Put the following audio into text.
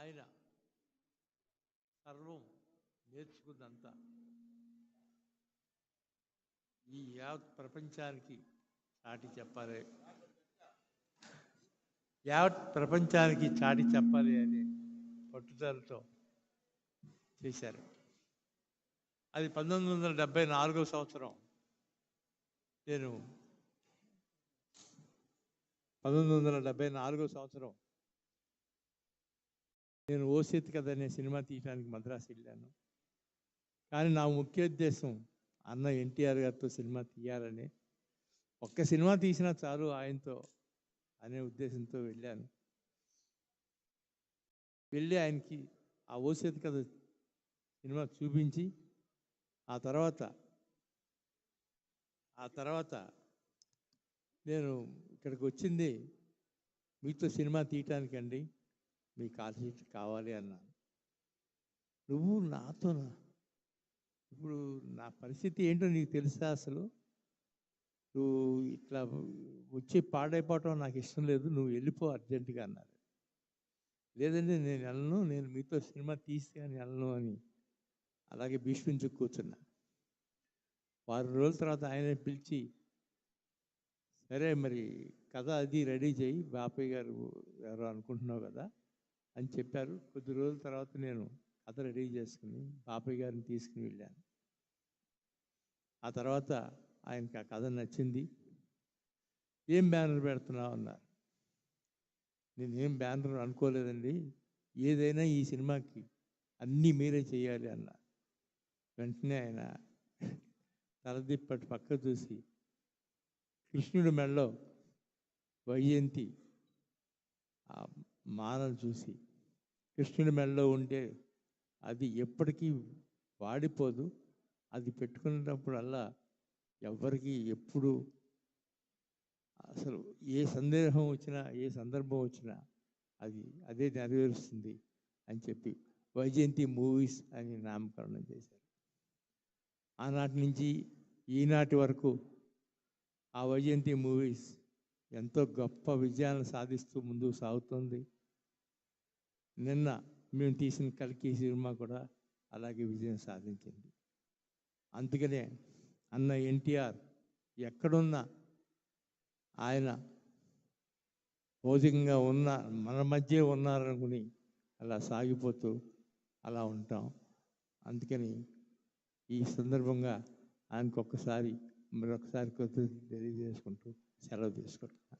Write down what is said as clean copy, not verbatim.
ఆయన సర్వం నేర్చుకుందంతా ఈ యావత్ ప్రపంచానికి చాటి చెప్పాలి, యావత్ ప్రపంచానికి చాటి చెప్పాలి అనే పట్టుదలతో చేశారు. అది 1974 సంవత్సరం. నేను 1974 సంవత్సరం నేను ఓ చేతి కథ అనే సినిమా తీయడానికి మద్రాసు వెళ్ళాను. కానీ నా ముఖ్య ఉద్దేశం అన్న ఎన్టీఆర్ గారితో సినిమా తీయాలని, ఒక్క సినిమా తీసినా చాలు ఆయనతో అనే ఉద్దేశంతో వెళ్ళాను. వెళ్ళి ఆయనకి ఆ ఓ చేతి కథ సినిమా చూపించి ఆ తర్వాత నేను ఇక్కడికి వచ్చింది మీతో సినిమా తీయటానికండి, మీ కాల్ షీట్ కావాలి అన్నాను. నువ్వు నాతోనా? ఇప్పుడు నా పరిస్థితి ఏంటో నీకు తెలుసా? అసలు నువ్వు ఇట్లా వచ్చి పాడైపోవటం నాకు ఇష్టం లేదు, నువ్వు వెళ్ళిపో అర్జెంటుగా అన్నారు. లేదండి నేను వెళ్ళను, నేను మీతో సినిమా తీస్తే అని వెళ్ళను అని అలాగే భీష్మించు కూర్చున్నా. 6 రోజుల తర్వాత ఆయన పిలిచి, సరే మరి కథ అది రెడీ చేయి, బాపయ్య గారు ఎవరో అనుకుంటున్నావు కదా అని చెప్పారు. కొద్ది రోజుల తర్వాత నేను కథ రెడీ చేసుకుని బాపయ్య గారిని తీసుకుని వెళ్ళాను. ఆ తర్వాత ఆయనకి ఆ కథ నచ్చింది. ఏం బ్యానర్ పెడుతున్నావు అన్నారు. నేనేం బ్యానర్ అనుకోలేదండి, ఏదైనా ఈ సినిమాకి అన్నీ మీరే చేయాలి అన్నారు. వెంటనే ఆయన తలదిప్పటి పక్క చూసి కృష్ణుడి మెడలో వైజయంతి ఆ మాలను చూసి, కృష్ణుడి మెడలో ఉంటే అది ఎప్పటికీ వాడిపోదు, అది పెట్టుకునేటప్పుడల్లా ఎవరికి ఎప్పుడు అసలు ఏ సందేహం వచ్చినా ఏ సందర్భం వచ్చినా అదే నెరవేరుస్తుంది అని చెప్పి వైజయంతి మూవీస్ అని నామకరణం చేశారు. ఆనాటి నుంచి ఈనాటి వరకు ఆ వైజయంతి మూవీస్ ఎంతో గొప్ప విజయాలను సాధిస్తూ ముందుకు సాగుతుంది. నిన్న మేము తీసిన కల్కి సినిమా కూడా అలాగే విజయం సాధించింది. అందుకనే అన్న ఎన్టీఆర్ ఎక్కడున్నా ఆయన భౌతికంగా మన మధ్య ఉన్నారనుకుని అలా సాగిపోతూ అలా ఉంటాం. అందుకని ఈ సందర్భంగా ఆయనకు మరొకసారి తెలియజేసుకుంటూ సెలవు తీసుకుంటున్నాను.